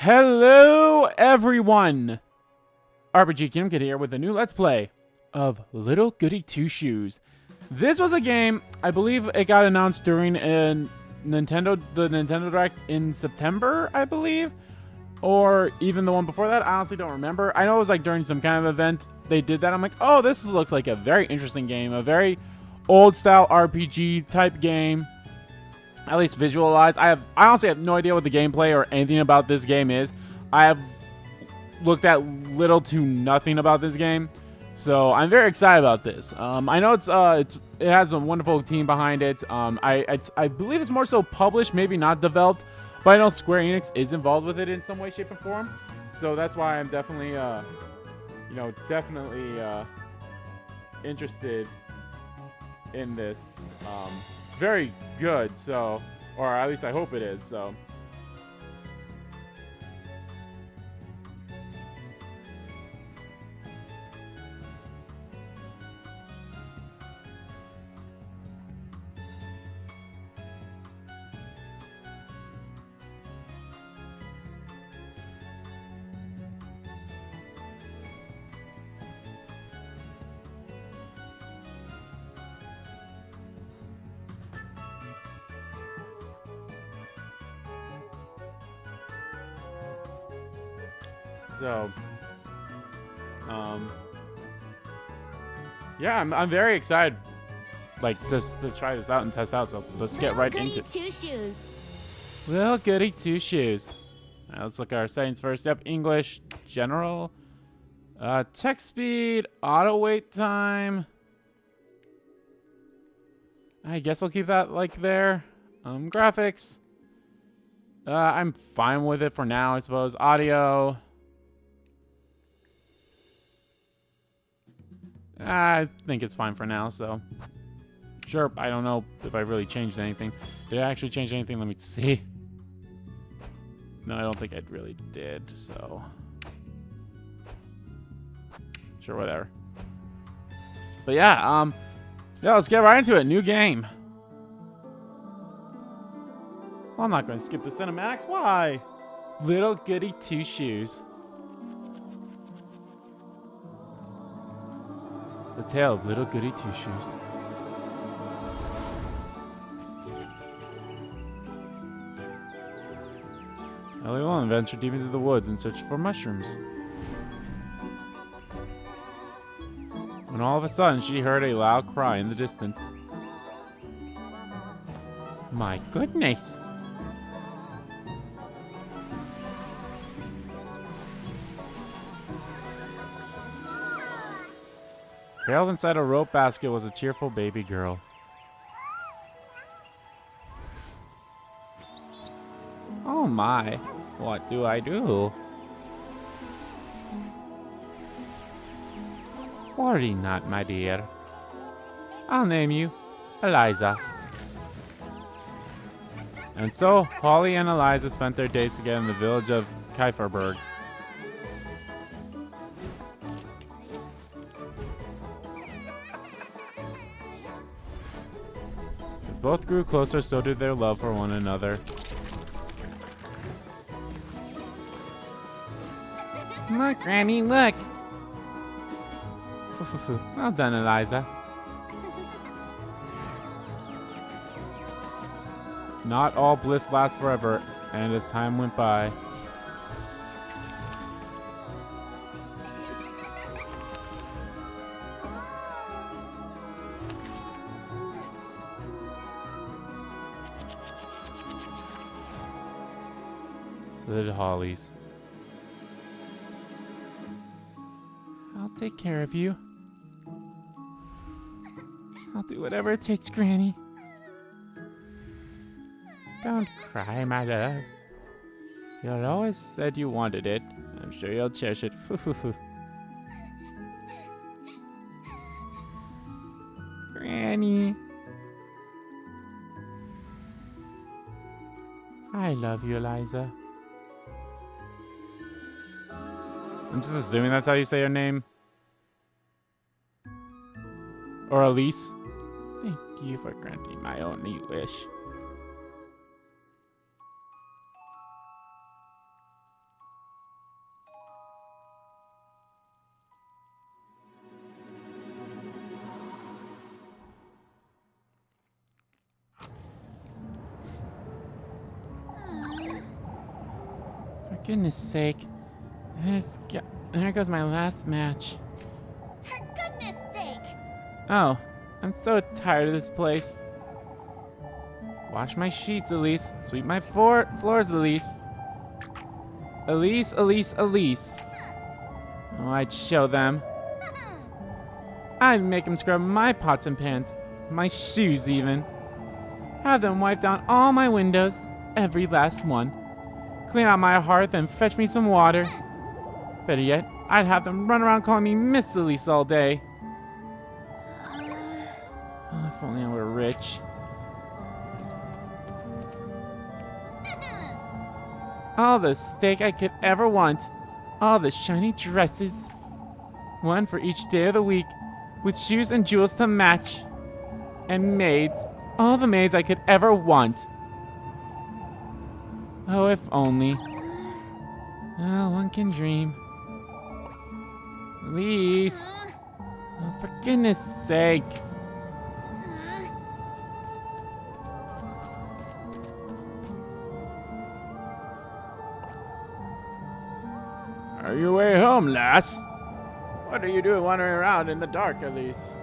Hello, everyone! RPG Kingdom Kid here with a new Let's Play of Little Goody Two Shoes. This was a game, I believe it got announced during the Nintendo Direct in September, I believe. Or even the one before that, I honestly don't remember. I know it was like during some kind of event they did that. I'm like, oh, this looks like a very interesting game. A very old-style RPG type game. At least visualized. I honestly have no idea what the gameplay or anything about this game is. I have looked at little to nothing about this game, so I'm very excited about this. I know it has a wonderful team behind it. I believe it's more so published, maybe not developed, but I know Square Enix is involved with it in some way, shape, or form. So that's why I'm definitely, interested in this. It's very good, so, or at least I hope it is, so. So, yeah, I'm very excited, like, just to try this out and test out. So let's get right into it. Two shoes. Little Goody Two Shoes. Let's look at our settings first. Yep, English, general, text speed, auto wait time. I guess I'll keep that like there. Graphics. I'm fine with it for now, I suppose. Audio. I think it's fine for now, so. Sure, I don't know if I really changed anything. Did I actually change anything? Let me see. No, I don't think I really did, so. Sure, whatever. But yeah, let's get right into it. New game. Well, I'm not going to skip the cinematics. Why? Little Goody Two Shoes. The tale of Little Goody Two Shoes. Ellie Long ventured deep into the woods in search for mushrooms. When all of a sudden she heard a loud cry in the distance. My goodness! Caroled inside a rope basket was a cheerful baby girl. Oh my, what do I do? Worry not, my dear. I'll name you Eliza. And so, Holly and Eliza spent their days together in the village of Kieferberg. As both grew closer, so did their love for one another. Look, Granny, look! Well done, Eliza. Not all bliss lasts forever, and as time went by, so did Holly's. I'll take care of you. I'll do whatever it takes, Granny. Don't cry, my love. You always said you wanted it. I'm sure you'll cherish it. Granny. I love you, Eliza. I'm just assuming that's how you say your name. Or Elise. Thank you for granting my only wish. goodness sake. There goes my last match. For goodness sake! Oh, I'm so tired of this place. Wash my sheets, Elise. Sweep my floors, Elise. Elise, Elise, Elise. Oh, I'd show them. I'd make them scrub my pots and pans. My shoes, even. Have them wipe down all my windows. Every last one. Clean out my hearth and fetch me some water. Better yet, I'd have them run around calling me Miss Elise all day. Oh, if only I were rich. All the steak I could ever want. All the shiny dresses. One for each day of the week. With shoes and jewels to match. And maids. All the maids I could ever want. Oh, if only. Oh, one can dream. Elise. Oh, for goodness sake. Are you way home, lass? What are you doing wandering around in the dark, Elise?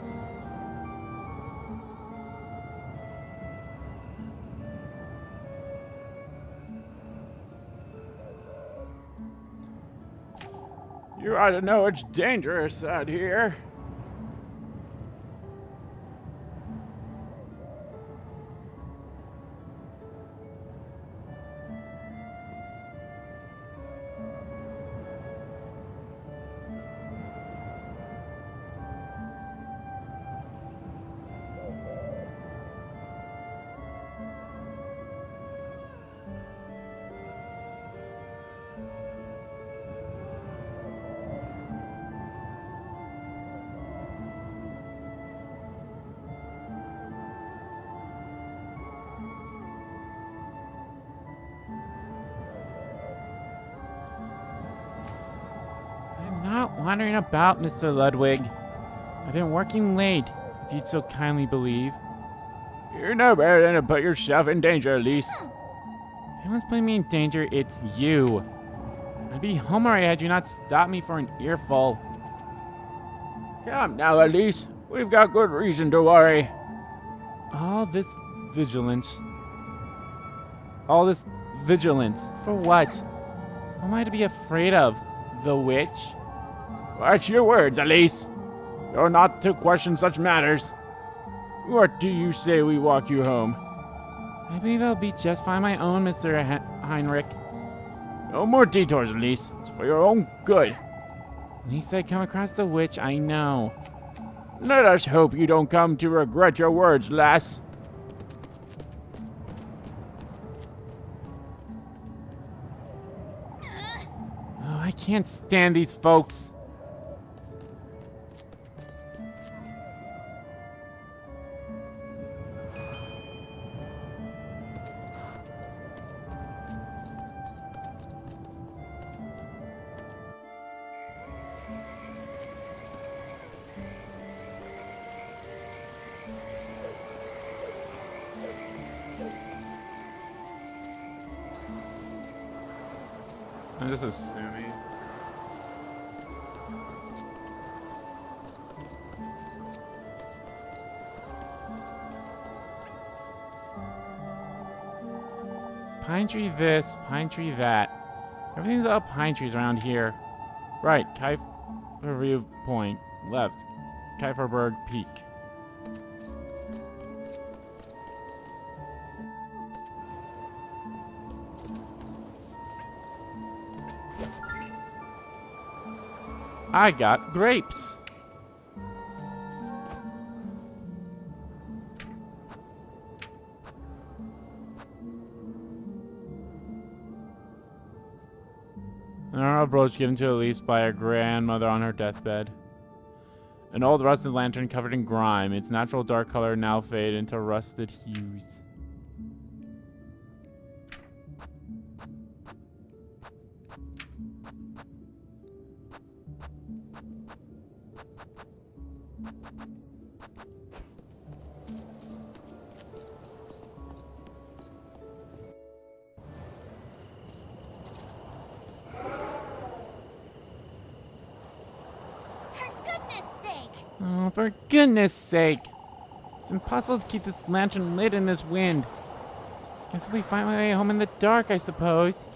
You ought to know it's dangerous out here. Not wandering about, Mr. Ludwig. I've been working late, if you'd so kindly believe. You're no better than to put yourself in danger, Elise. If anyone's putting me in danger, it's you. I'd be home already had you not stopped me for an earful. Come now, Elise. We've got good reason to worry. All this vigilance. For what? What am I to be afraid of? The witch? Watch your words, Elise. You're not to question such matters. What do you say we walk you home? I believe I'll be just fine my own, Mr. Heinrich. No more detours, Elise. It's for your own good. At least I come across the witch, I know. Let us hope you don't come to regret your words, lass. Oh, I can't stand these folks. I'm just assuming. Pine tree this, pine tree that. Everything's all pine trees around here. Right, Kiefer View Point. Left, Kieferberg Peak. I got grapes. An arrow brooch given to Elise by her grandmother on her deathbed. An old rusted lantern covered in grime, its natural dark color now fade into rusted hues. Oh, for goodness sake. It's impossible to keep this lantern lit in this wind. Guess I'll be finding my way home in the dark, I suppose.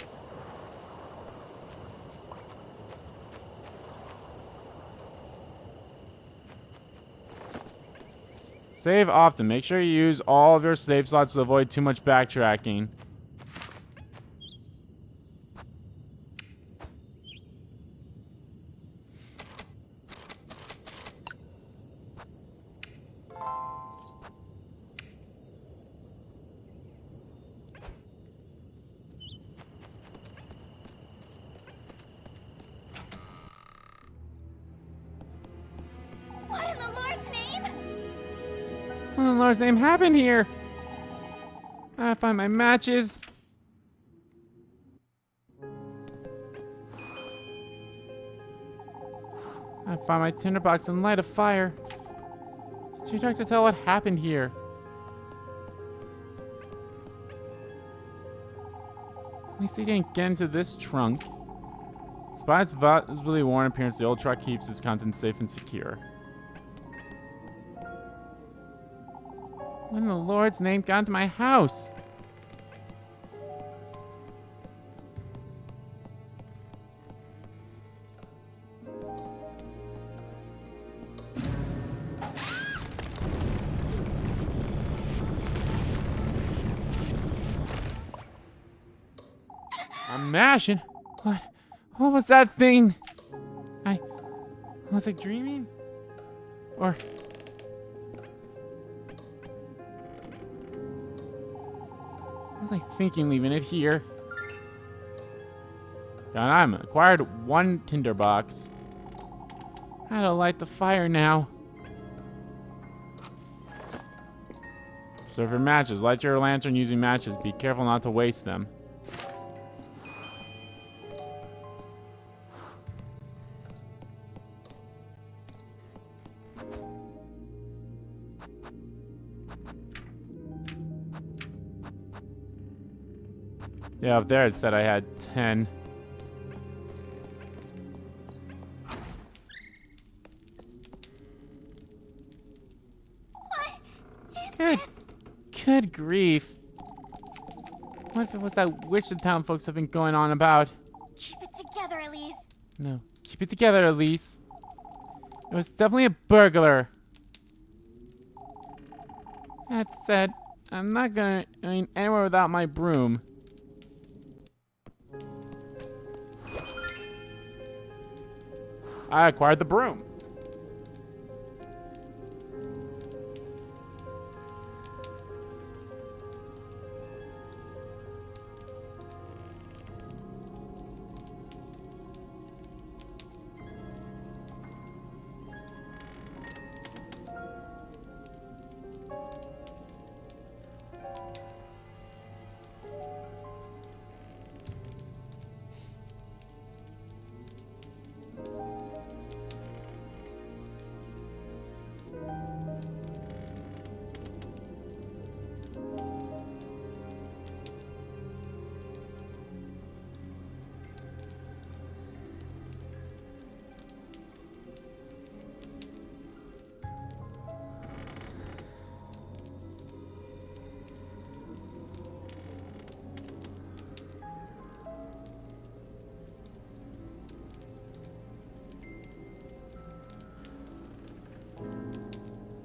Save often. Make sure you use all of your save slots to avoid too much backtracking. What in the Lord's name? What in the Lord's name happened here? I find my matches. I find my tinderbox and light a fire. It's too dark to tell what happened here. At least he didn't get into this trunk. Despite its visibly worn appearance, the old truck keeps its contents safe and secure. When in the Lord's name got into my house? I'm mashing. What? What was that thing? Was I dreaming? Or... what was I thinking leaving it here? God, I'm acquired 1 tinderbox. How to light the fire now? So for matches, light your lantern using matches. Be careful not to waste them. Yeah, up there it said I had 10. What is Good, this? good grief. What if it was that witch the town folks have been going on about? Keep it together, Elise. No, keep it together, Elise. It was definitely a burglar. That said, I'm not going anywhere without my broom. I acquired the broom.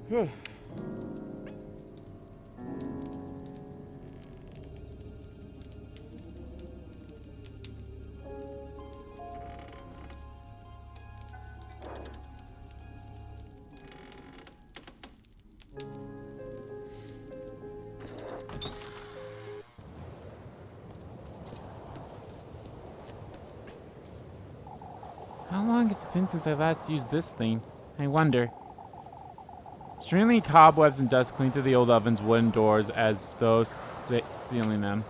Whew. How long has it been since I last used this thing? I wonder. Stringing cobwebs and dust cling to the old oven's wooden doors as though sealing them.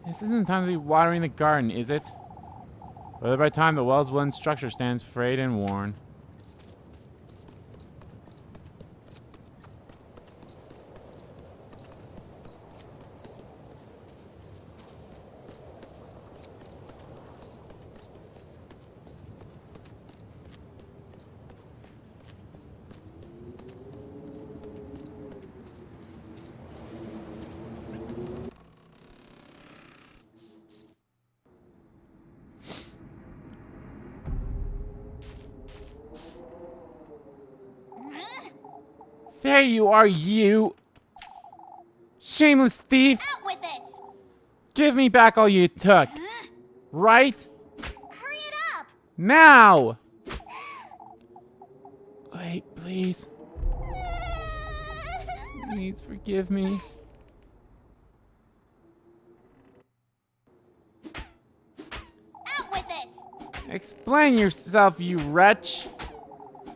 This isn't time to be watering the garden, is it? Whether by time the well's wooden structure stands frayed and worn. There you are, you shameless thief. Out with it! Give me back all you took. Right Hurry it up! now. Wait, please. Please forgive me. Out with it! Explain yourself, you wretch.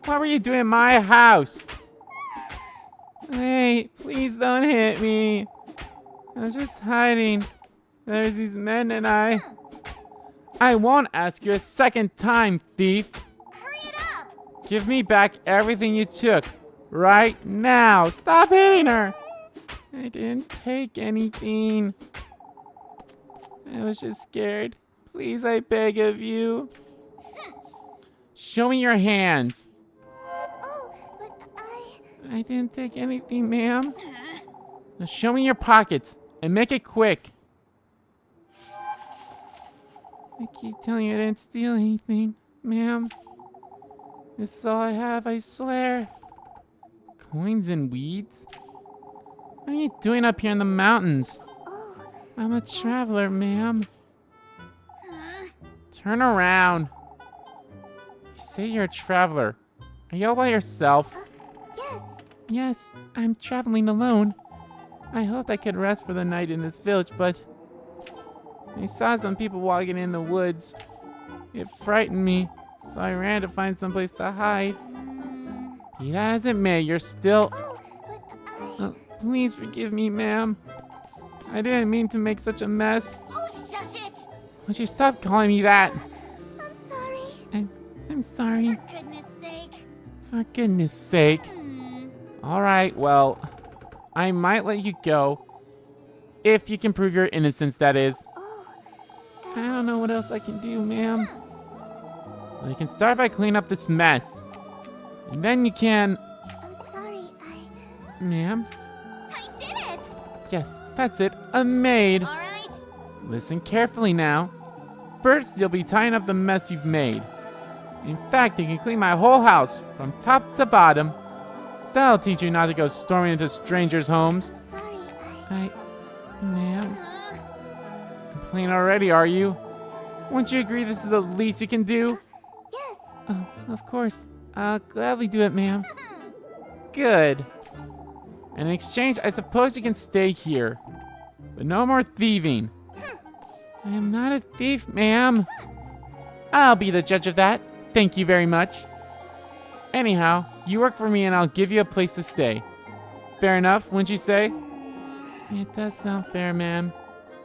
What were you doing in my house? Hey, please don't hit me. I was just hiding. There's these men and I won't ask you a second time, thief. Hurry it up! Give me back everything you took right now. Stop hitting her. I didn't take anything. I was just scared. Please, I beg of you. Show me your hands. Oh, but I didn't take anything, ma'am. Now show me your pockets and make it quick. I keep telling you I didn't steal anything, ma'am. This is all I have, I swear. Coins and weeds? What are you doing up here in the mountains? I'm a traveler, ma'am. Turn around. You say you're a traveler. Are you all by yourself? yes. Yes, I'm traveling alone. I hoped I could rest for the night in this village, but I saw some people walking in the woods. It frightened me, so I ran to find someplace to hide. Be that as it may, you're still... Oh, but please forgive me, ma'am. I didn't mean to make such a mess. Oh, shush it! Would you stop calling me that? I'm sorry. I'm sorry. For goodness sake. For goodness sake. Alright, well, I might let you go. If you can prove your innocence, that is. I don't know what else I can do, ma'am. Well, you can start by cleaning up this mess. And then you can... I'm sorry, Ma'am? I did it! Yes, that's it. A maid. Alright. Listen carefully now. First, you'll be tying up the mess you've made. In fact, you can clean my whole house from top to bottom. That'll teach you not to go storming into strangers' homes. Sorry, Ma'am, complain already, are you? Won't you agree this is the least you can do? yes. Oh, of course. I'll gladly do it, ma'am. Good. In exchange, I suppose you can stay here. But no more thieving. I am not a thief, ma'am. I'll be the judge of that. Thank you very much. Anyhow, you work for me and I'll give you a place to stay. Fair enough, wouldn't you say? It does sound fair, ma'am.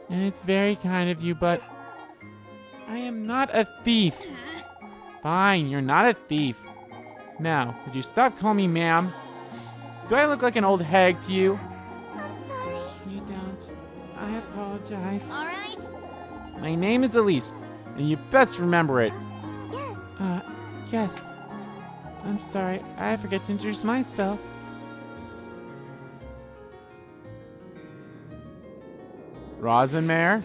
And it's very kind of you, but I am not a thief. Fine, you're not a thief. Now, would you stop calling me ma'am? Do I look like an old hag to you? I'm sorry. You don't. I apologize. Alright. My name is Elise, and you best remember it. Yes. Yes. I'm sorry, I forgot to introduce myself. Rosenmare?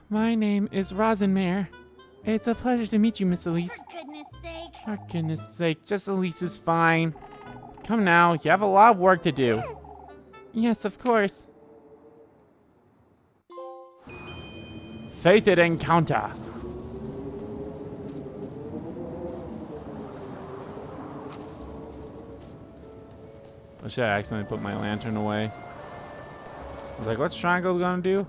My name is Rosenmare. It's a pleasure to meet you, Miss Elise. For goodness sake. For goodness sake, just Elise is fine. Come now, you have a lot of work to do. Yes. Yes, of course. Fated encounter. Oh shit, I accidentally put my lantern away. I was like, what's Triangle gonna do?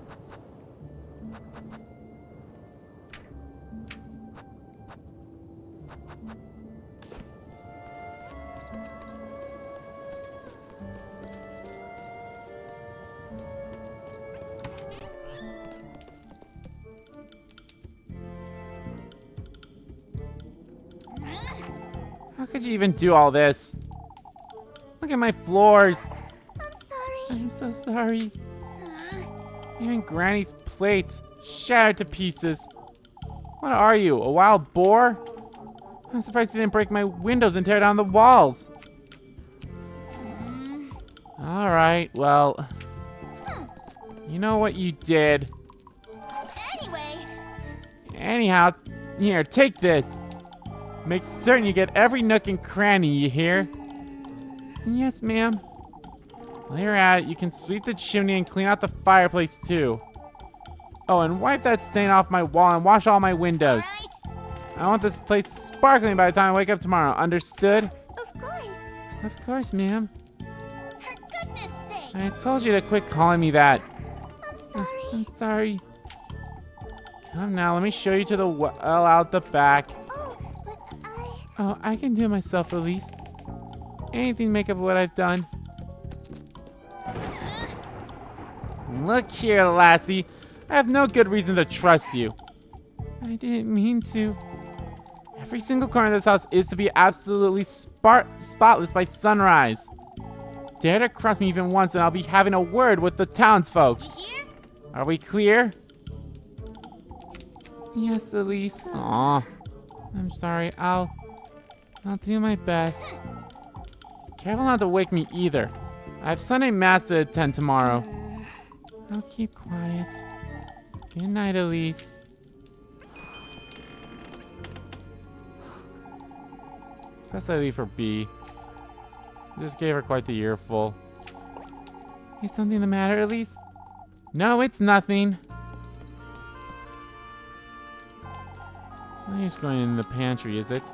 How could you even do all this? Look at my floors. I'm sorry. I'm so sorry. Even Granny's plates shattered to pieces. What are you, a wild boar? I'm surprised you didn't break my windows and tear down the walls. Alright, well, you know what you did. Anyway, Anyhow, here, take this. Make certain you get every nook and cranny, you hear? Yes, ma'am. While you're at it, you can sweep the chimney and clean out the fireplace, too. Oh, and wipe that stain off my wall and wash all my windows. Right. I want this place sparkling by the time I wake up tomorrow. Understood? Of course. Of course, ma'am. For goodness sake. I told you to quit calling me that. I'm sorry. I'm sorry. Come now, let me show you to the well out the back. Oh, but Oh, I can do it myself, Elise. Anything to make up what I've done. Look here, lassie. I have no good reason to trust you. I didn't mean to. Every single corner of this house is to be absolutely spotless by sunrise. Dare to cross me even once and I'll be having a word with the townsfolk. You hear? Are we clear? Yes, Elise. Aw. I'm sorry. I'll do my best. Careful not to wake me either. I have Sunday Mass to attend tomorrow. I'll keep quiet. Good night, Elise. Especially for B. Just gave her quite the earful. Is something the matter, Elise? No, it's nothing. It's no use going in the pantry, is it?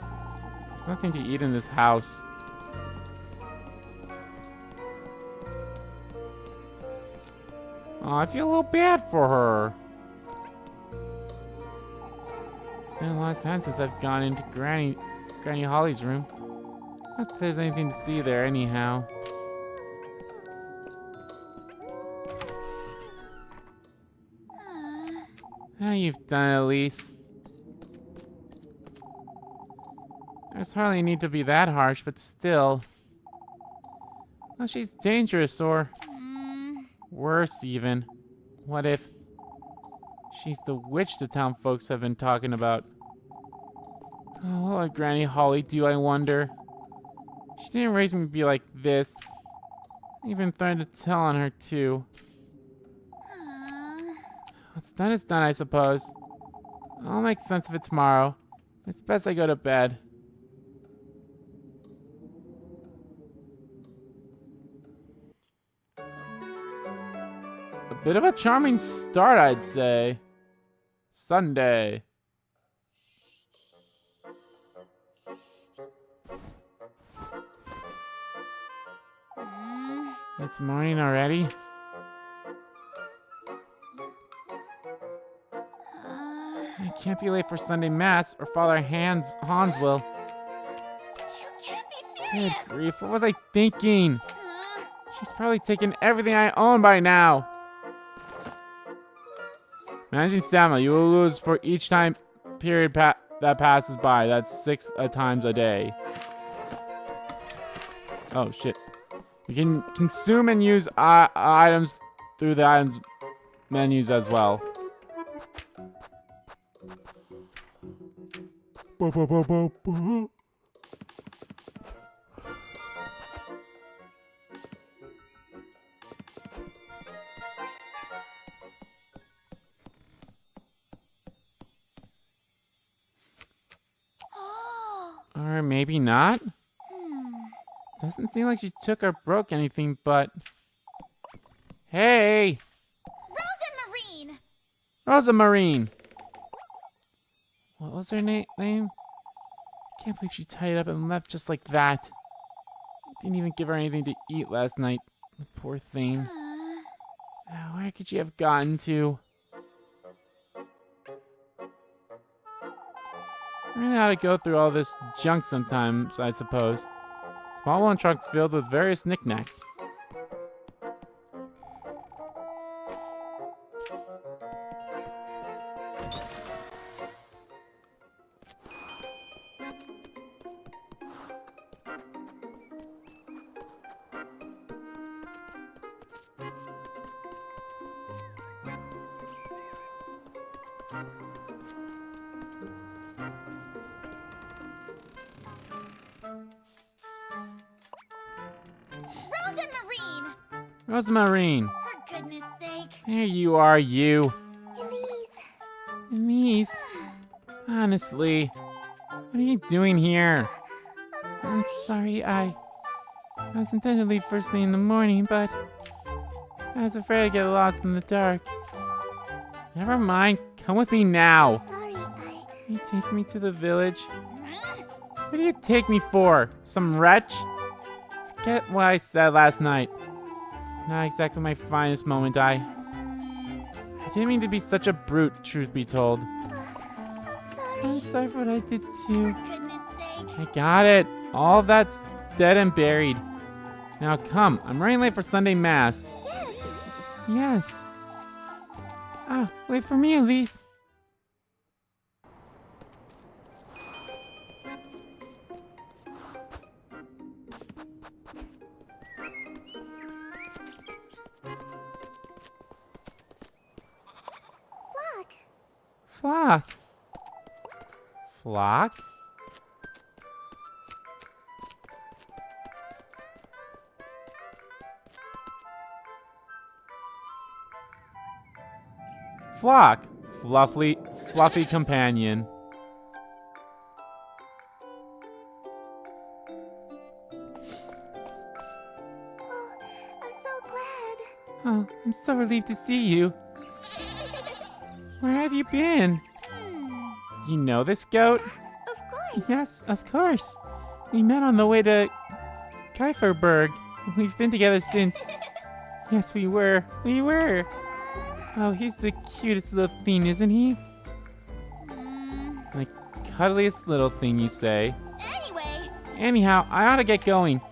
There's nothing to eat in this house. Oh, I feel a little bad for her. It's been a long time since I've gone into Granny Holly's room. Not that there's anything to see there, anyhow. How you've done it, Elise. There's hardly a need to be that harsh, but still. Well, she's dangerous, or worse even. What if she's the witch the town folks have been talking about? Oh, what would Granny Holly do, I wonder? She didn't raise me to be like this. Even threatened to tell on her, too. What's done is done, I suppose. I'll make sense of it tomorrow. It's best I go to bed. A bit of a charming start, I'd say. Sunday. It's morning already. I can't be late for Sunday Mass, or Father Hans will. You can't be Good serious. grief, what was I thinking? She's probably taken everything I own by now. Managing stamina, you will lose for each time period that passes by. That's 6 times a day. Oh, shit. You can consume and use items through the items menus as well. Oh. Or maybe not? Doesn't seem like she took or broke anything, but... Hey! Rosamarine. Rosamarine! What was her name? Can't believe she tied up and left just like that. Didn't even give her anything to eat last night. The poor thing. Where could she have gotten to? I really ought to go through all this junk sometimes, I suppose. Small one trunk filled with various knickknacks. Rosamarine. Rosamarine! For goodness sake. There you are, you! Elise. Elise! Honestly, what are you doing here? I'm sorry. I was intended to leave first thing in the morning, but I was afraid I'd get lost in the dark. Never mind. Come with me now. Sorry, Can you take me to the village? What do you take me for? Some wretch? Forget what I said last night. Not exactly my finest moment, I didn't mean to be such a brute, truth be told. I'm sorry for what I did too. For goodness sake. I got it. All of that's dead and buried. Now come, I'm running late for Sunday Mass. Yes. Ah, wait for me, Elise. Flock. Flock? Flock. Fluffy companion. I'm so glad. Oh, I'm so relieved to see you. Where have you been? You know this goat? Of course. Yes, of course. We met on the way to Kieferberg. We've been together since. Yes, we were. Oh, he's the cutest little thing, isn't he? The cuddliest little thing, you say? Anyway. Anyhow, I ought to get going.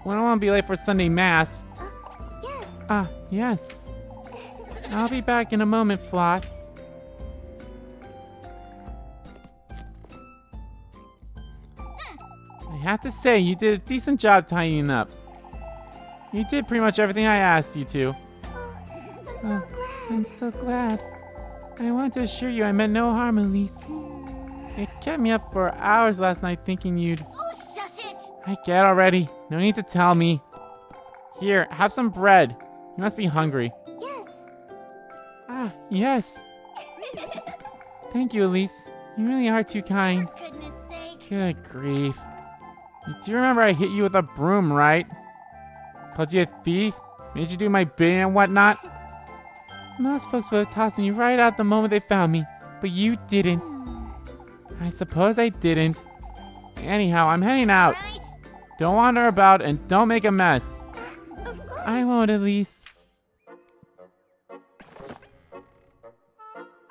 We don't want to be late for Sunday Mass. Yes. Ah, yes. I'll be back in a moment, Flock. I have to say, you did a decent job tidying up. You did pretty much everything I asked you to. I'm so glad. I want to assure you I meant no harm, Elise. It kept me up for hours last night thinking you'd... Oh, shush it. I get already. No need to tell me. Here, have some bread. You must be hungry. Yes. Ah, yes. Thank you, Elise. You really are too kind. For goodness sake. Good grief. You do remember I hit you with a broom, right? Called you a thief? Made you do my bidding and whatnot? Most folks would have tossed me right out the moment they found me, but you didn't. I suppose I didn't. Anyhow, I'm heading out. Right? Don't wander about and don't make a mess. Of course. I won't, Elise.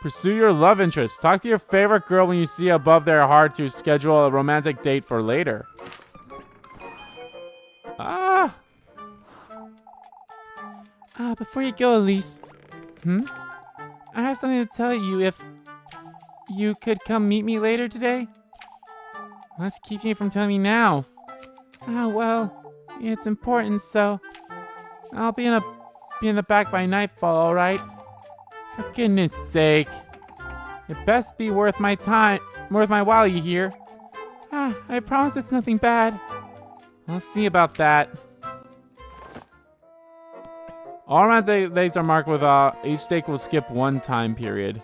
Pursue your love interest. Talk to your favorite girl when you see above their heart to schedule a romantic date for later. Before you go, Elise. I have something to tell you if you could come meet me later today. What's keeping you from telling me now? Well, it's important, so I'll be in the back by nightfall, all right? For goodness sake. It best be worth my time, worth my while, you hear? I promise it's nothing bad. I'll see about that. All romantic dates are marked with each stake will skip one time period.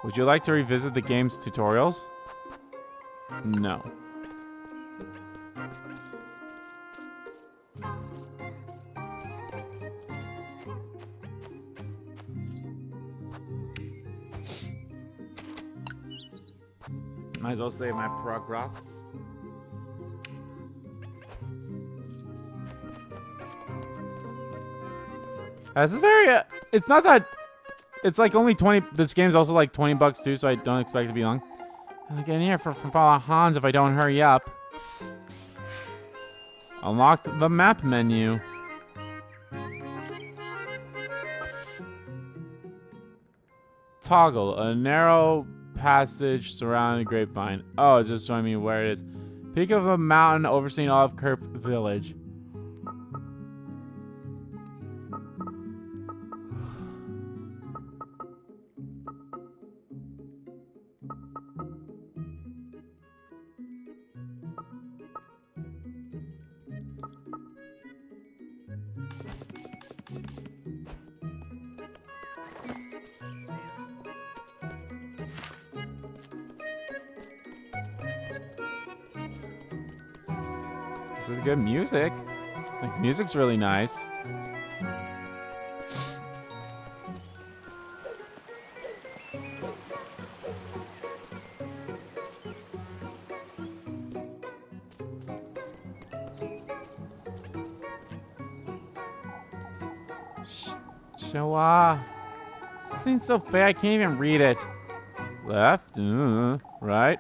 Would you like to revisit the game's tutorials? No. Might as well save my progress. This is very, it's not that, it's like only 20, this game's also like 20 bucks too, so I don't expect it to be long. I'll get in here from Father Hans if I don't hurry up. Unlock the map menu. Toggle, a narrow passage surrounding the grapevine. Oh, it's just showing me where it is. Peak of a mountain overseeing Olive Kerf Village. This is good music. Like, music's really nice. Shawa. This thing's so fat I can't even read it. Left, right,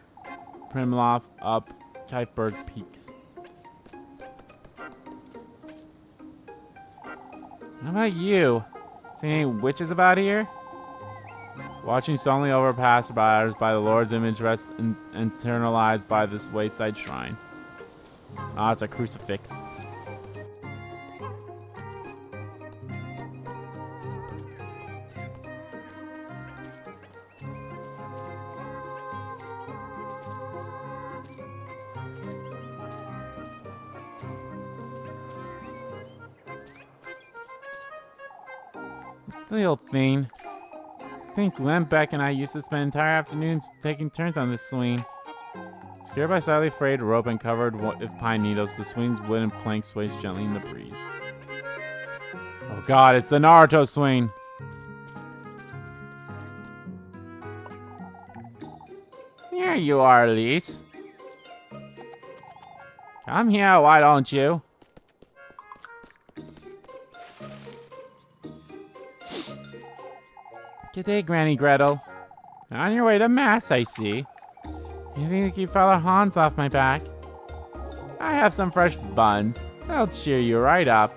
Primloff, up, Kiteberg Peaks. How about you? See any witches about here? Watching solemnly over passersby by the Lord's image rests internalized by this wayside shrine. Ah, it's a crucifix. This little thing. I think Glenn, Beck, and I used to spend entire afternoons taking turns on this swing. Secured by slightly frayed rope and covered with pine needles, the swing's wooden plank sways gently in the breeze. Oh god, it's the Naruto swing! Here you are, Elise. Come here, why don't you? Good day, Granny Gretel. On your way to Mass, I see. You think you fella Hans off my back? I have some fresh buns. They'll cheer you right up.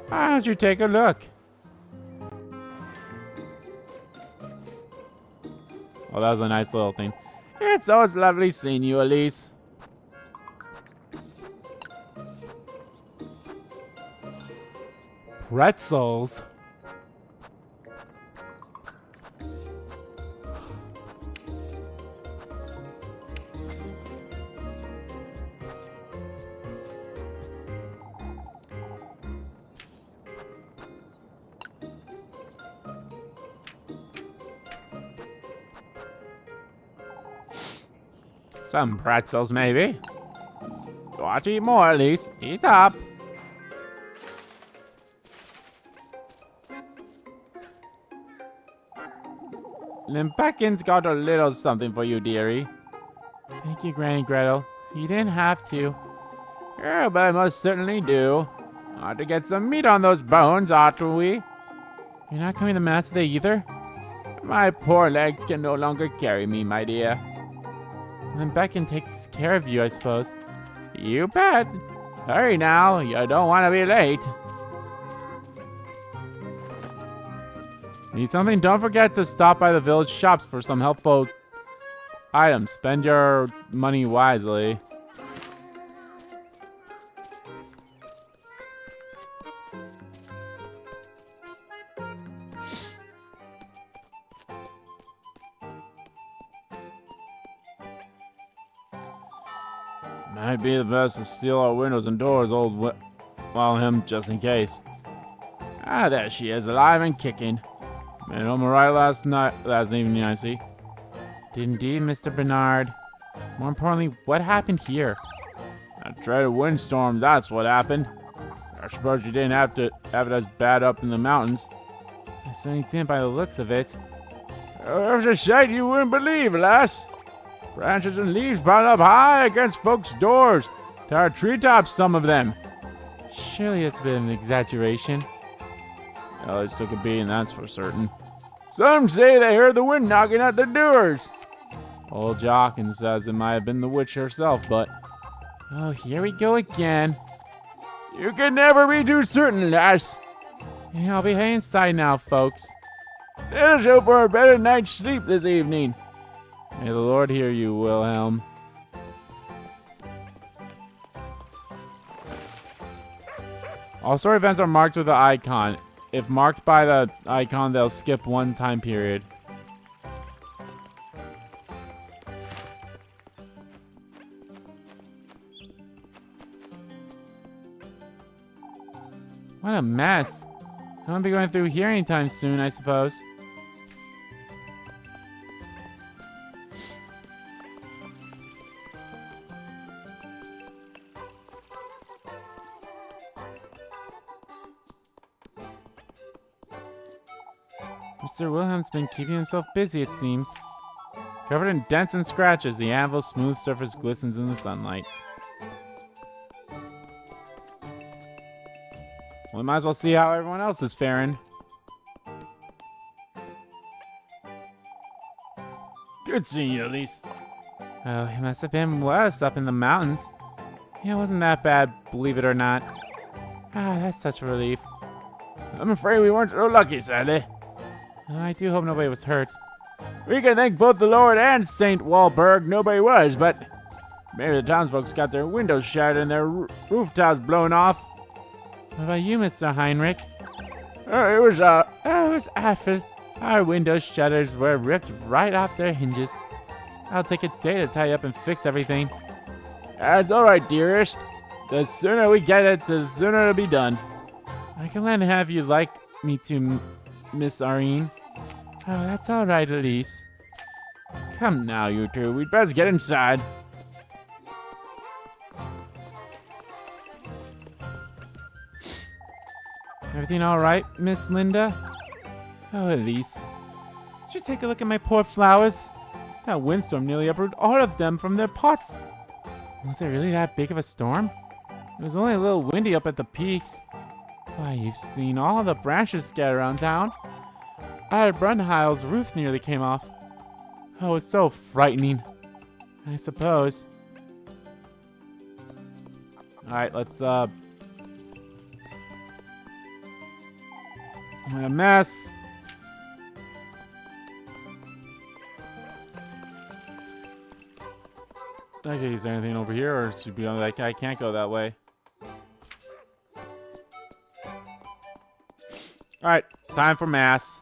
Why don't you take a look? Oh, that was a nice little thing. It's always lovely seeing you, Elise. Pretzels. Some pretzels, maybe. You want to eat more, Elise? Eat up. Limbeckin's got a little something for you, dearie. Thank you, Granny Gretel. You didn't have to. Yeah, but I most certainly do. Ought to get some meat on those bones, oughtn't we? You're not coming to Mass today either? My poor legs can no longer carry me, my dear. Then Beckon takes care of you, I suppose. You bet. Hurry now, you don't want to be late. Need something? Don't forget to stop by the village shops for some helpful items. Spend your money wisely. Might be the best to steal our windows and doors, well, him, just in case. Ah, there she is, alive and kicking. Made home right last evening, I see. Did indeed, Mr. Bernard. More importantly, what happened here? A dreaded windstorm, that's what happened. I suppose you didn't have it as bad up in the mountains. I certainly didn't by the looks of it. Oh, it was a sight you wouldn't believe, lass. Branches and leaves piled up high against folks' doors. To our treetops, some of them. Surely it's a bit of an exaggeration. Well, it took a beating, that's for certain. Some say they heard the wind knocking at their doors. Old Jockin says it might have been the witch herself, but... Oh, here we go again. You can never be too certain, lass. Yeah, I'll be heading inside now, folks. Let us hope for a better night's sleep this evening. May the Lord hear you, Wilhelm. All story events are marked with an icon. If marked by the icon, they'll skip one time period. What a mess. I won't be going through here anytime soon, I suppose. Mr. Wilhelm's been keeping himself busy, it seems. Covered in dents and scratches, the anvil's smooth surface glistens in the sunlight. Well, we might as well see how everyone else is faring. Good seeing you, Elise. Oh, it must have been worse up in the mountains. Yeah, it wasn't that bad, believe it or not. Ah, that's such a relief. I'm afraid we weren't so lucky, sadly. I do hope nobody was hurt. We can thank both the Lord and St. Walburg nobody was, but maybe the townsfolk got their windows shattered and their rooftops blown off. What about you, Mr. Heinrich? It was awful. Our window shutters were ripped right off their hinges. I'll take a day to tie up and fix everything. That's all right, dearest. The sooner we get it, the sooner it'll be done. I can let have you like me to, Miss Irene. Oh, that's all right, Elise. Come now, you two. We'd best get inside. Everything all right, Miss Linda? Oh, Elise. Did you take a look at my poor flowers? That windstorm nearly uprooted all of them from their pots. Was it really that big of a storm? It was only a little windy up at the peaks. Why, you've seen all the branches scattered around town. Our Brunheil's roof nearly came off. Oh, it's so frightening. I suppose. Alright, let's, what a mess. Okay, is there anything over here, or should be on like I can't go that way? Alright, time for mass.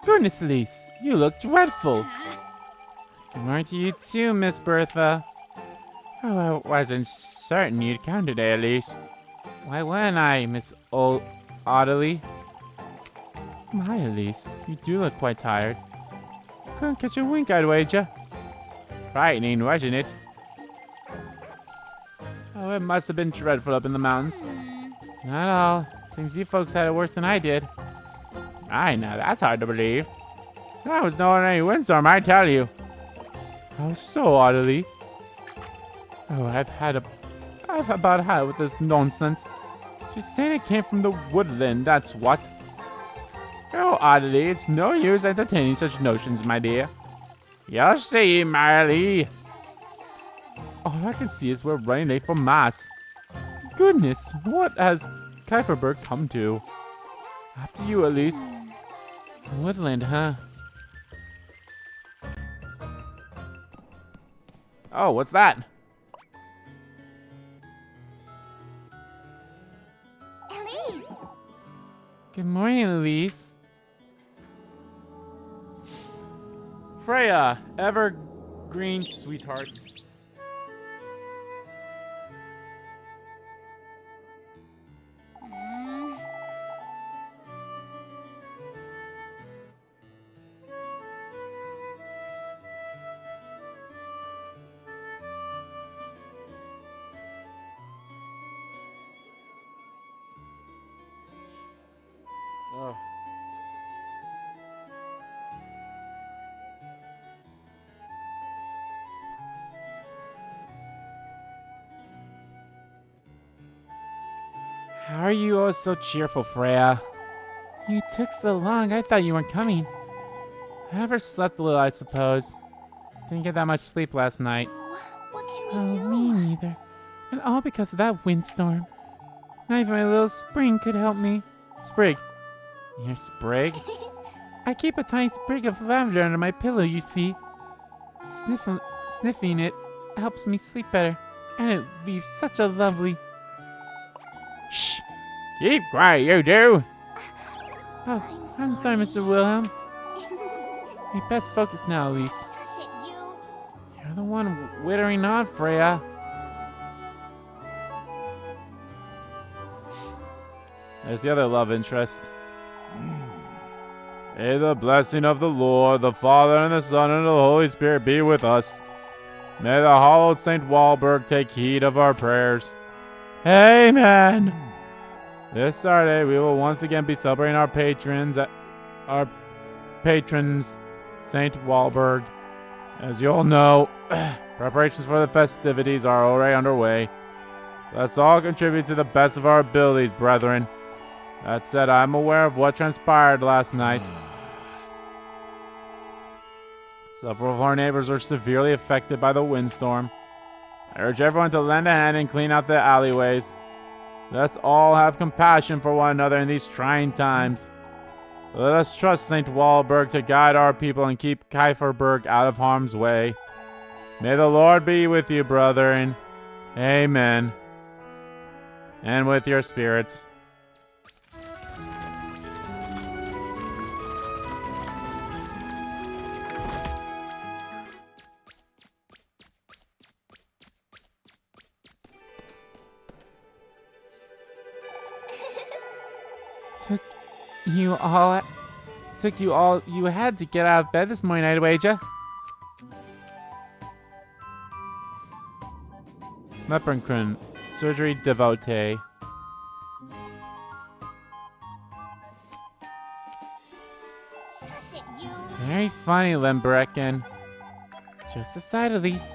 Goodness, Elise, you look dreadful. Good morning to you too, Miss Bertha. Oh, I wasn't certain you'd come today, Elise. Why wouldn't I, Miss Ottilie? My, Elise, you do look quite tired. Couldn't catch a wink, I'd wager. Frightening, wasn't it? Oh, it must have been dreadful up in the mountains. Not all. Seems you folks had it worse than I did. I know, that's hard to believe. That was no ordinary windstorm, I tell you. How so, Ottilie? Oh, I've about had it with this nonsense. She's saying it came from the woodland, that's what. Oh, Ottilie, it's no use entertaining such notions, my dear. You'll see, Marley. All I can see is we're running late for mass. Goodness, what has Kieferberg come to? After you, Elise. Woodland, huh? Oh, what's that? Elise! Good morning, Elise. Freya, evergreen sweetheart. Oh. How are you always so cheerful, Freya? You took so long, I thought you weren't coming. I overslept a little, I suppose. Didn't get that much sleep last night. What can Oh, we do? me neither. And all because of that windstorm. Not even my little Spring could help me. Sprig. Your Sprig? I keep a tiny sprig of lavender under my pillow, you see. Sniffing it helps me sleep better. And it leaves such a lovely... Shh! Keep quiet, you do! Oh, I'm sorry, Mr. Wilhelm. We best focus now, Elise. Hush it, you. You're the one wittering on, Freya. There's the other love interest. May the blessing of the Lord, the Father, and the Son, and the Holy Spirit be with us. May the hallowed St. Walburg take heed of our prayers. Amen. This Saturday, we will once again be celebrating our patrons, St. Walburg. As you all know, preparations for the festivities are already underway. Let's all contribute to the best of our abilities, brethren. That said, I'm aware of what transpired last night. Several of our neighbors were severely affected by the windstorm. I urge everyone to lend a hand and clean out the alleyways. Let's all have compassion for one another in these trying times. Let us trust St. Walburg to guide our people and keep Kieferberg out of harm's way. May the Lord be with you, brethren. Amen. And with your spirits. Took you all you had to get out of bed this morning, I'd wager. Leprechaun, surgery devotee. Shush it, you. Very funny, Lembrecken. Jokes aside, Elise.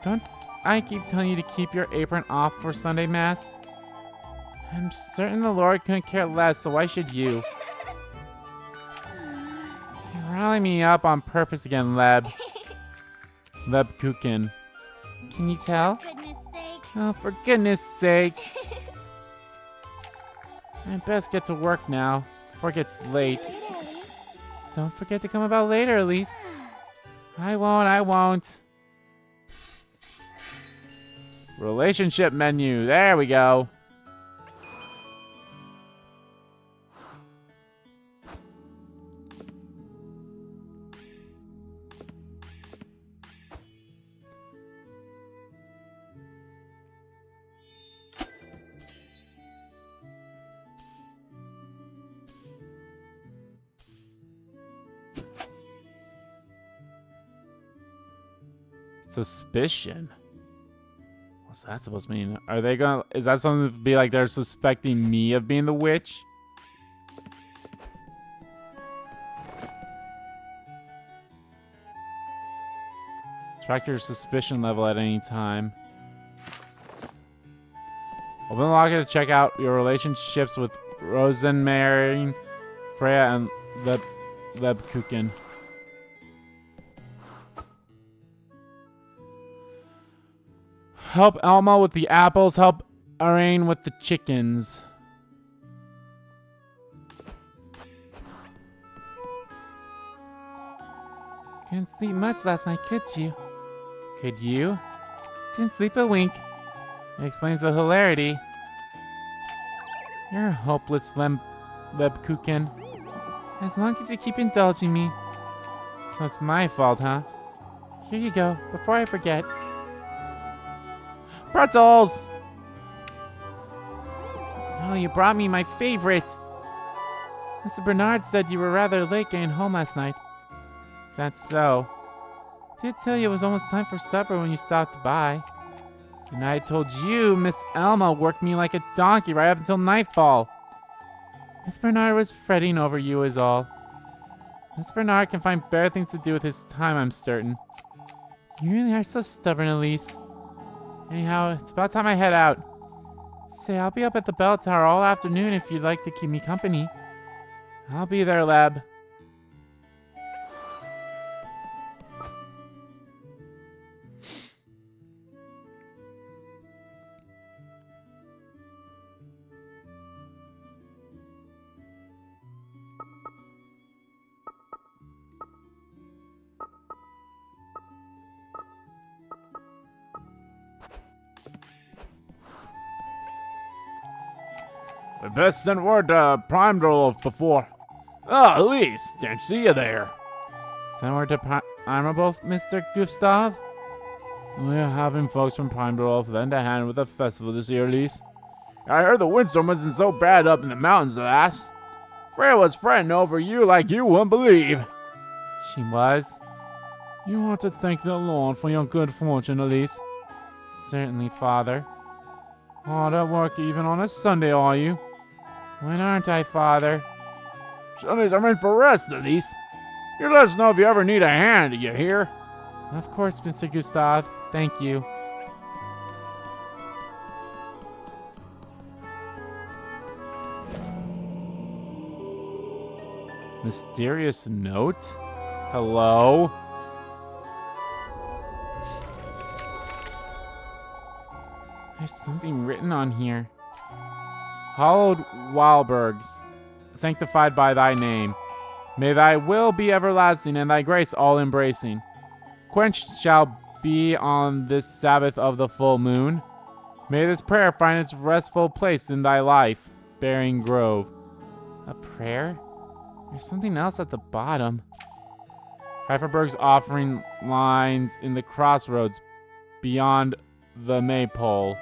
Don't I keep telling you to keep your apron off for Sunday Mass? I'm certain the Lord couldn't care less, so why should you? You're riling me up on purpose again, Leb. Lebkuchen. Can you tell? Goodness sake. Oh, for goodness sakes. I best get to work now, before it gets late. Don't forget to come about later, Elise. I won't. Relationship menu, there we go. Suspicion? What's that supposed to mean? Are they gonna... Is that something to be like they're suspecting me of being the witch? Track your suspicion level at any time. Open the locker to check out your relationships with Rosenmary, Freya, and Lebkuchen. Help Elma with the apples. Help Arain with the chickens. Couldn't sleep much last night, could you? Could you? Didn't sleep a wink. It explains the hilarity. You're a hopeless Lebkuchen. As long as you keep indulging me. So it's my fault, huh? Here you go, before I forget. Pretzels! Oh, you brought me my favorite. Mr. Bernard said you were rather late getting home last night. Is that so? I did tell you it was almost time for supper when you stopped by. And I told you Miss Elma worked me like a donkey right up until nightfall. Miss Bernard was fretting over you is all. Miss Bernard can find better things to do with his time, I'm certain. You really are so stubborn, Elise. Anyhow, it's about time I head out. Say, I'll be up at the bell tower all afternoon if you'd like to keep me company. I'll be there, Lab. We best send word to Primdolf before. Oh, Elise, didn't see you there. Send word to Primdolf, Mr. Gustav? We're having folks from Pineborough lend a hand with the festival this year, Elise. I heard the windstorm wasn't so bad up in the mountains, lass. Freya was fretting over you like you wouldn't believe. She was. You want to thank the Lord for your good fortune, Elise. Certainly, Father. Hard at work even on a Sunday, are you? When aren't I, Father? Sundays are meant for rest, Elise. You let us know if you ever need a hand, you hear? Of course, Mr. Gustav. Thank you. Mysterious note? Hello? There's something written on here. Hallowed Walbergs, sanctified by thy name. May thy will be everlasting and thy grace all embracing. Quenched shall be on this Sabbath of the full moon. May this prayer find its restful place in thy life, bearing grove. A prayer? There's something else at the bottom. Pfeifferberg's offering lines in the crossroads beyond the maypole.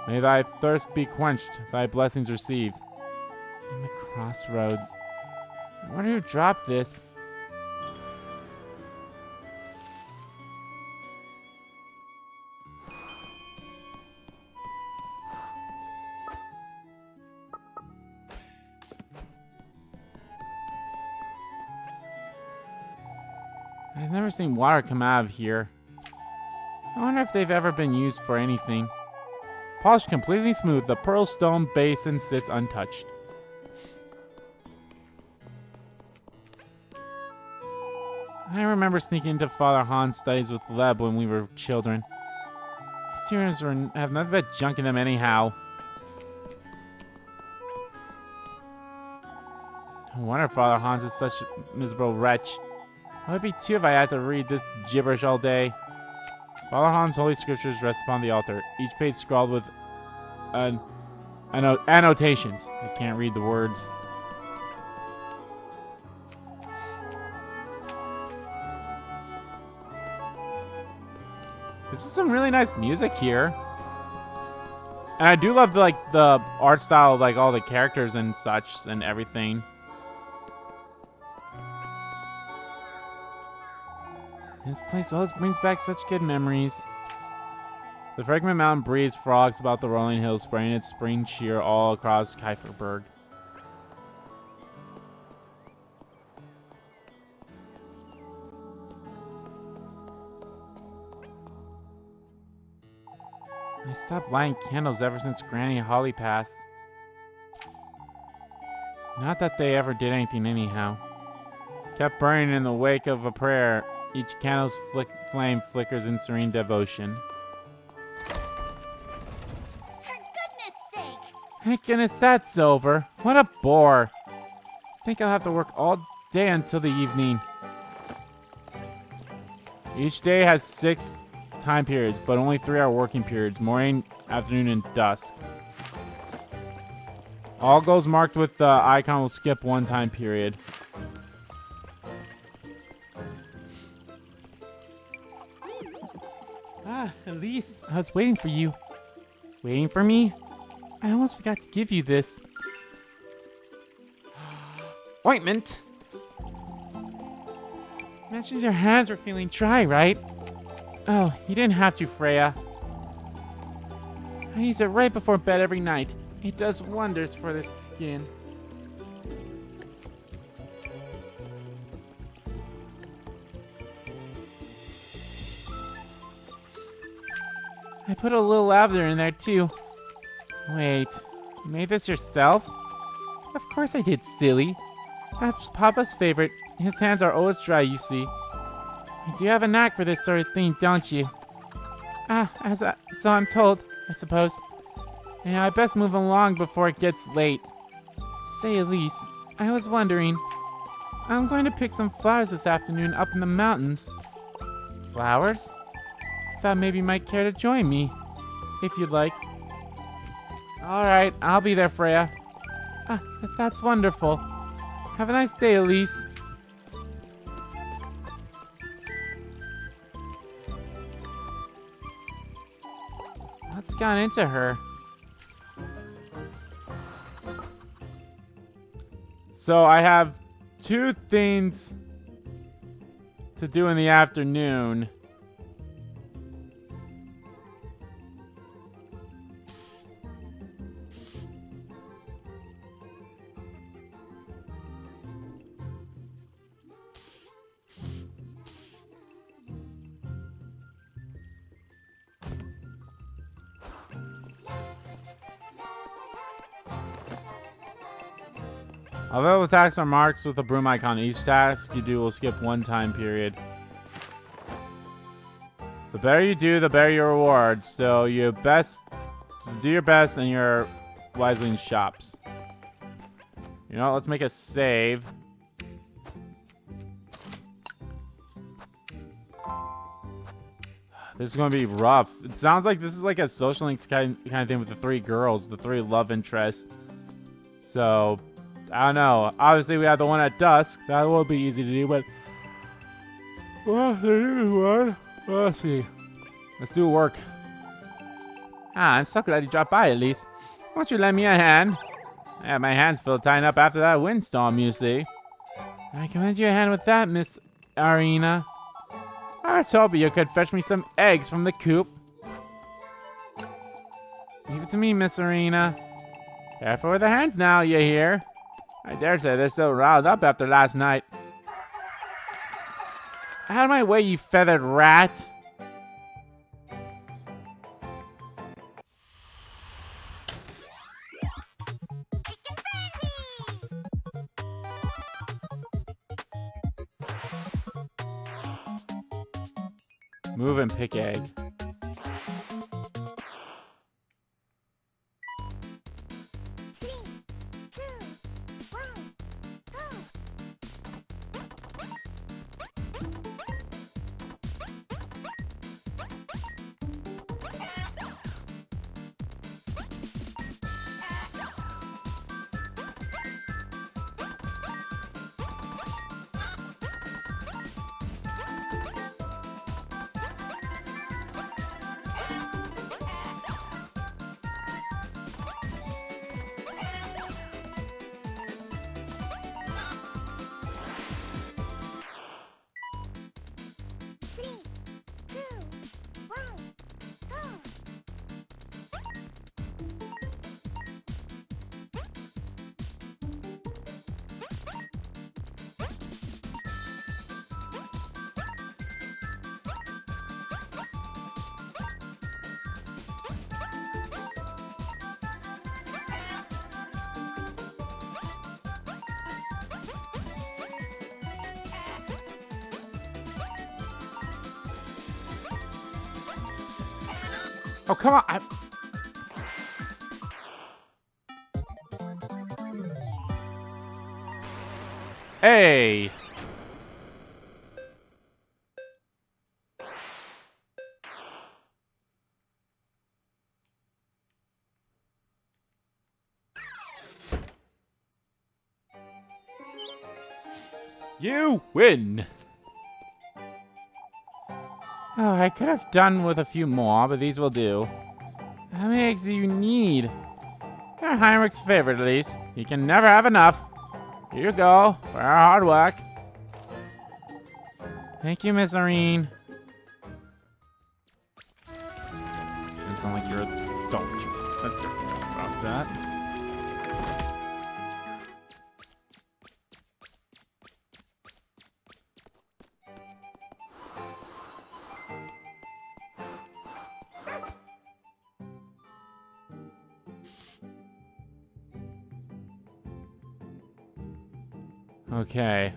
May thy thirst be quenched, thy blessings received. In the crossroads. I wonder who dropped this. I've never seen water come out of here. I wonder if they've ever been used for anything. Polished completely smooth, the pearl stone basin sits untouched. I remember sneaking into Father Han's studies with Leb when we were children. These rooms have nothing but junk in them anyhow. No wonder Father Hans is such a miserable wretch. I would be too if I had to read this gibberish all day. Father Han's holy scriptures rest upon the altar, each page scrawled with annotations. I can't read the words. This is some really nice music here. And I do love the art style of all the characters and such and everything. This place always brings back such good memories. The fragrant mountain breeze frogs about the rolling hills, spraying its spring cheer all across Kieferberg. I stopped lighting candles ever since Granny Holly passed. Not that they ever did anything anyhow. Kept burning in the wake of a prayer. Each candle's flame flickers in serene devotion. For goodness sake! Thank goodness that's over. What a bore. I think I'll have to work all day until the evening. Each day has 6 time periods, but only 3 are working periods: morning, afternoon, and dusk. All goals marked with the icon will skip 1 time period. Ah, Elise, I was waiting for you. Waiting for me? I almost forgot to give you this. Ointment! Mentions your hands were feeling dry, right? Oh, you didn't have to, Freya. I use it right before bed every night. It does wonders for the skin. I put a little lavender in there too. Wait, you made this yourself? Of course I did, silly. That's Papa's favorite. His hands are always dry, you see. You do have a knack for this sort of thing, don't you? So I'm told, I suppose. Yeah, I best move along before it gets late. Say, Elise, I was wondering. I'm going to pick some flowers this afternoon up in the mountains. Flowers? Thought maybe you might care to join me, if you'd like. Alright, I'll be there, Freya. That's wonderful. Have a nice day, Elise. What's gone into her? So I have 2 things to do in the afternoon. Although the tasks are marked with a broom icon, each task you do will skip 1 time period. The better you do, the better your rewards. So you do your best and you're wisely in shops. You know, let's make a save. This is going to be rough. It sounds like this is like a social links kind of thing with the 3 girls, the 3 love interests. So, I don't know. Obviously, we have the one at dusk. That will be easy to do, but... Oh, there is one. Let's see. Let's do work. Ah, I'm so glad you dropped by, Elise. Won't you lend me a hand? I have my hands filled tying up after that windstorm, you see. I can lend you a hand with that, Miss Arena. I was hoping you could fetch me some eggs from the coop. Leave it to me, Miss Arena. Careful with the hands now, you hear? I dare say they're still riled up after last night. Out of my way, you feathered rat! Move and pick egg. Oh, come on. Hey. You win. Oh, I could have done with a few more, but these will do. How many eggs do you need? You're Heinrich's favorite, Elise. You can never have enough. Here you go, for our hard work. Thank you, Miss Irene. You sound like you're a adult. Let's get about that. Okay.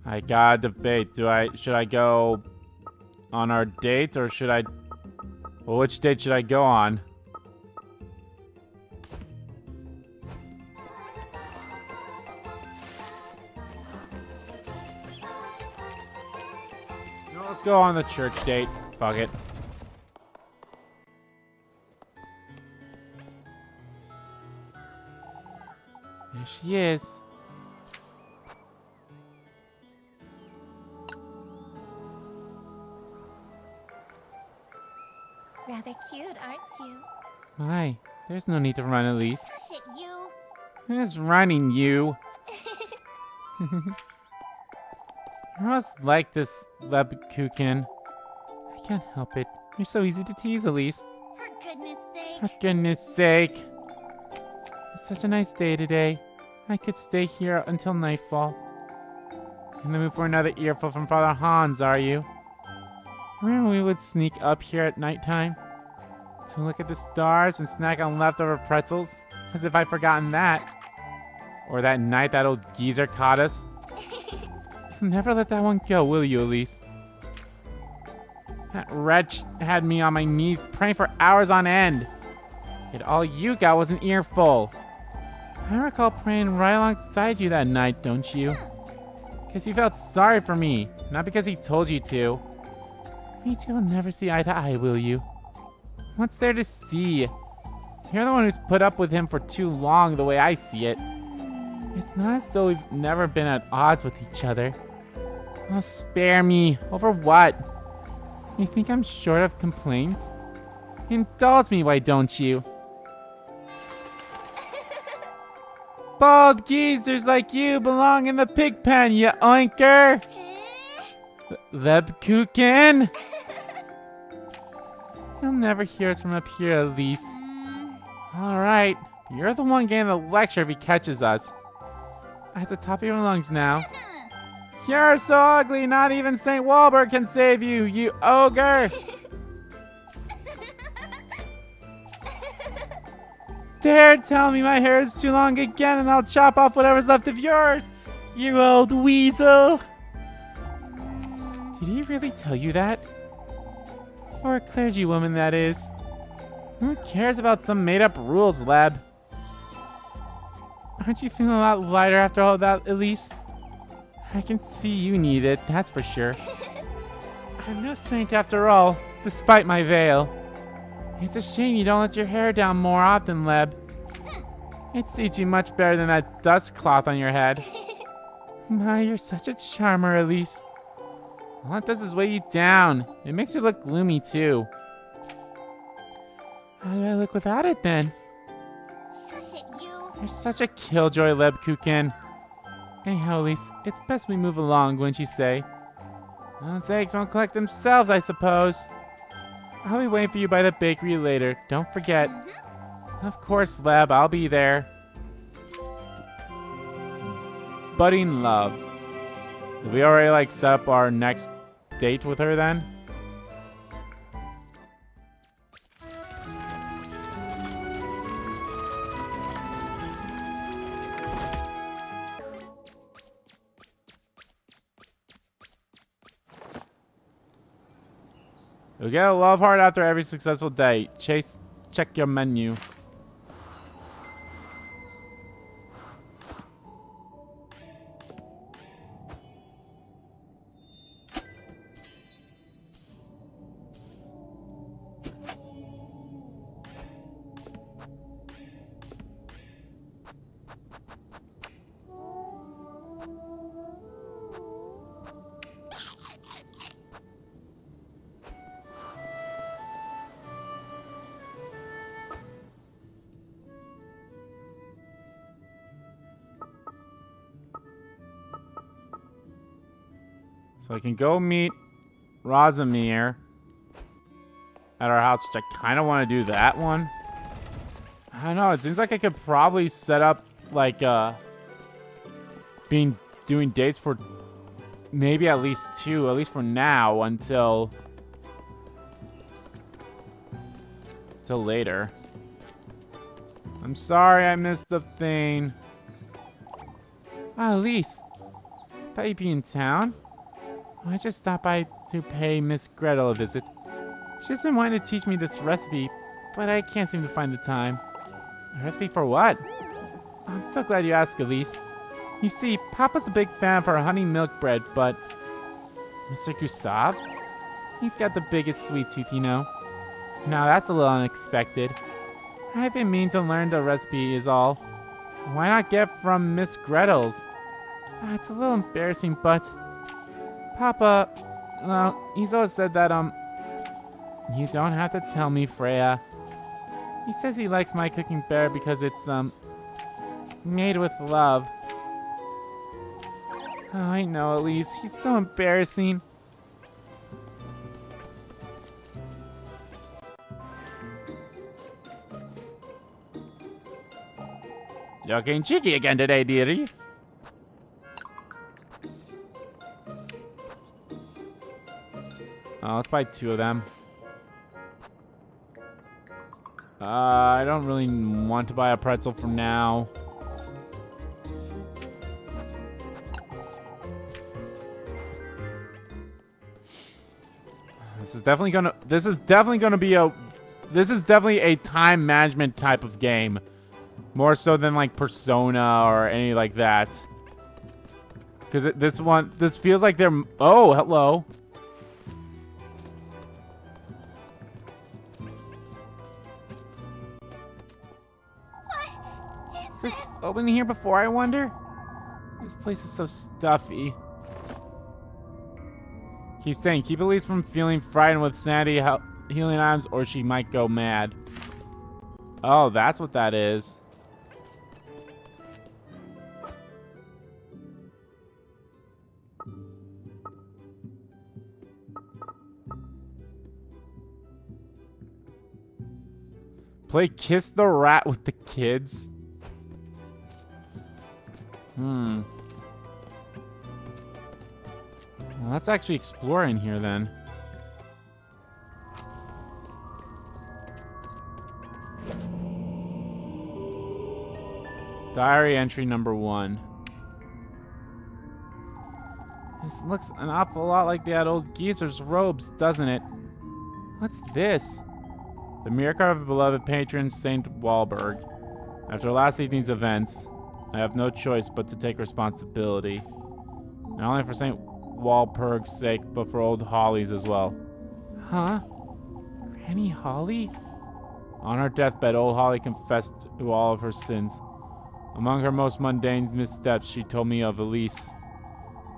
I gotta debate. Should I go on our date or should I... Well, which date should I go on? No, let's go on the church date. Fuck it. There she is. Rather cute, aren't you? My, there's no need to run, Elise. Shush it, you. Who's running, you? You're almost like this, Lebkuchen. I can't help it. You're so easy to tease, Elise. For goodness sake. For goodness sake. It's such a nice day today. I could stay here until nightfall. In the mood for another earful from Father Hans, are you? Remember we would sneak up here at nighttime to look at the stars and snack on leftover pretzels? As if I'd forgotten that. Or that night that old geezer caught us. Never let that one go, will you, Elise? That wretch had me on my knees praying for hours on end. Yet all you got was an earful. I recall praying right alongside you that night, don't you? Because you felt sorry for me, not because he told you to. You two will never see eye to eye, will you? What's there to see? You're the one who's put up with him for too long, the way I see it. It's not as though we've never been at odds with each other. Oh, spare me. Over what? You think I'm short of complaints? Indulge me, why don't you? Bald geezers like you belong in the pig pen, you oinker! Lebkuchen! You'll never hear us from up here, Elise. Alright, you're the one getting the lecture if he catches us. At the top of your lungs now. You're so ugly, not even St. Walburg can save you, you ogre! Dare tell me my hair is too long again and I'll chop off whatever's left of yours, you old weasel! Did he really tell you that? Or a clergy woman, that is. Who cares about some made-up rules, Leb? Aren't you feeling a lot lighter after all that, Elise? I can see you need it, that's for sure. I'm no saint after all, despite my veil. It's a shame you don't let your hair down more often, Leb. It suits you much better than that dust cloth on your head. My, you're such a charmer, Elise. All it does is weigh you down. It makes you look gloomy, too. How do I look without it, then? Shush it, you. You're such a killjoy, Lebkuchen. Anyhow, Elise, it's best we move along, wouldn't you say? Those eggs won't collect themselves, I suppose. I'll be waiting for you by the bakery later. Don't forget. Of course, Leb, I'll be there. Budding love. Did we already, set up our next date with her, then? You'll get a love heart after every successful date. Check your menu. So I can go meet Razumir at our house, which I kind of want to do that one. I don't know. It seems like I could probably set up, doing dates for maybe at least 2, at least for now, until later. I'm sorry I missed the thing. Ah, Elise. Thought you'd be in town. I just stopped by to pay Miss Gretel a visit. She's been wanting to teach me this recipe, but I can't seem to find the time. A recipe for what? I'm so glad you asked, Elise. You see, Papa's a big fan of her honey milk bread, but Mr. Gustav? He's got the biggest sweet tooth, you know. Now that's a little unexpected. I've been meaning to learn the recipe is all. Why not get from Miss Gretel's? It's a little embarrassing, but... Papa, well, he's always said that, you don't have to tell me, Freya. He says he likes my cooking better because it's, made with love. Oh, I know, Elise. He's so embarrassing. You're getting cheeky again today, dearie. Let's buy 2 of them. I don't really want to buy a pretzel for now. This is definitely a time management type of game. More so than like Persona or any like that. Because this feels like they're... Oh, hello. Is this open here before, I wonder? This place is so stuffy. Keep saying, keep Elise from feeling frightened with Sandy healing items or she might go mad. Oh, that's what that is. Play Kiss the Rat with the kids. Well, let's actually explore in here then. Diary entry number 1. This looks an awful lot like that old geezer's robes, doesn't it? What's this? The miracle of a beloved patron, Saint Walburg. After last evening's events, I have no choice but to take responsibility. Not only for Saint Walpurg's sake, but for old Holly's as well. Huh? Granny Holly? On her deathbed, old Holly confessed to all of her sins. Among her most mundane missteps, she told me of Elise,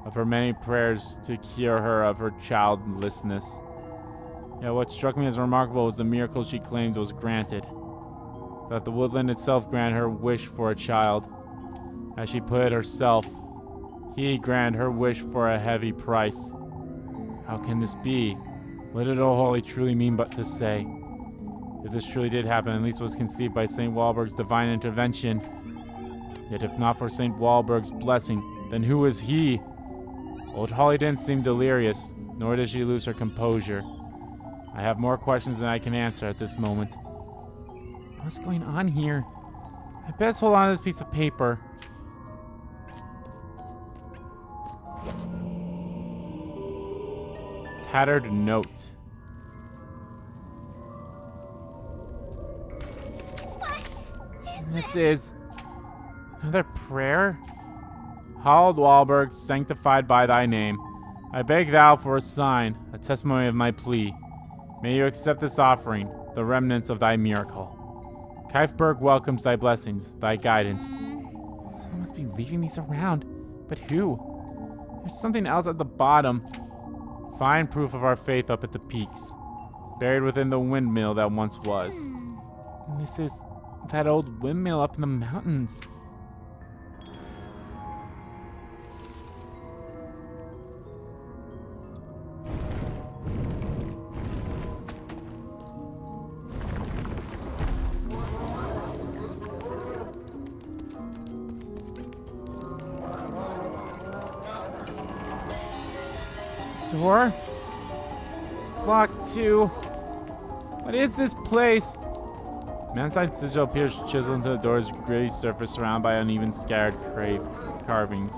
of her many prayers to cure her of her childlessness. Yet what struck me as remarkable was the miracle she claimed was granted. That the woodland itself granted her wish for a child. As she put it herself, he granted her wish for a heavy price. How can this be? What did old Holly truly mean but to say? If this truly did happen, Elise was conceived by St. Walburg's divine intervention. Yet if not for St. Walburg's blessing, then who is he? Old Holly didn't seem delirious, nor did she lose her composure. I have more questions than I can answer at this moment. What's going on here? I best hold on to this piece of paper. Tattered note. This is another prayer? Hallowed Walburg, sanctified by thy name. I beg thou for a sign, a testimony of my plea. May you accept this offering, the remnants of thy miracle. Kaifberg welcomes thy blessings, thy guidance. Someone must be leaving these around. But who? There's something else at the bottom. Fine proof of our faith up at the peaks. Buried within the windmill that once was. And this is that old windmill up in the mountains. Door? It's locked too. What is this place? Man-sized sigil appears chiseled into the door's gritty surface surrounded by uneven scattered carvings.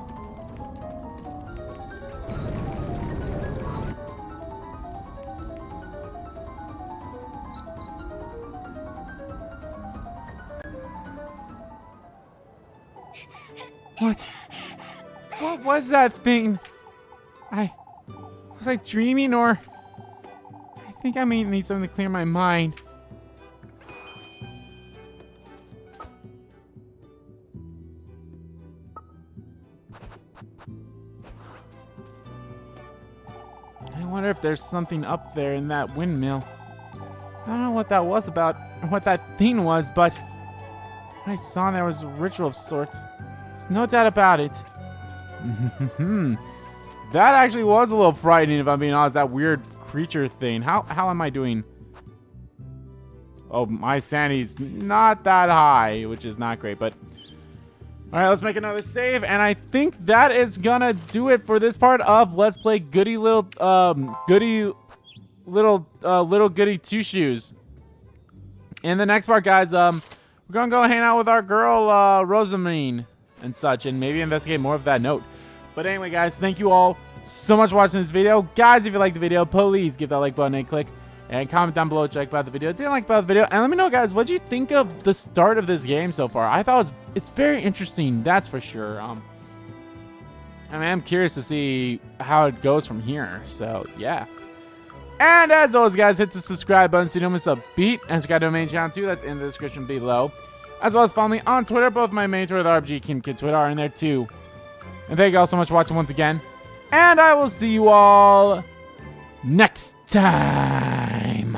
What was that thing? Was I dreaming, or... I think I may need something to clear my mind. wonder if there's something up there in that windmill. I don't know what that was about, what that thing was, but I saw there was a ritual of sorts. There's no doubt about it. That actually was a little frightening, if I'm being honest, that weird creature thing. How am I doing? Oh, my sanity's not that high, which is not great, but... Alright, let's make another save, and I think that is gonna do it for this part of Let's Play Little Goody Two Shoes. In the next part, guys, we're gonna go hang out with our girl, Rosamine, and such, and maybe investigate more of that note. But anyway, guys, thank you all so much for watching this video. Guys, if you liked the video, please give that like button a click. And comment down below, check about the video, didn't like about the video, and let me know, guys, what do you think of the start of this game so far? I thought it's very interesting, that's for sure. I mean, I'm curious to see how it goes from here, so yeah. And as always, guys, hit the subscribe button so you don't miss a beat, and subscribe to my main channel too, that's in the description below. As well as follow me on Twitter, both my main Twitter, the RBG King Kid Twitter are in there too. And thank you all so much for watching once again, and I will see you all next time.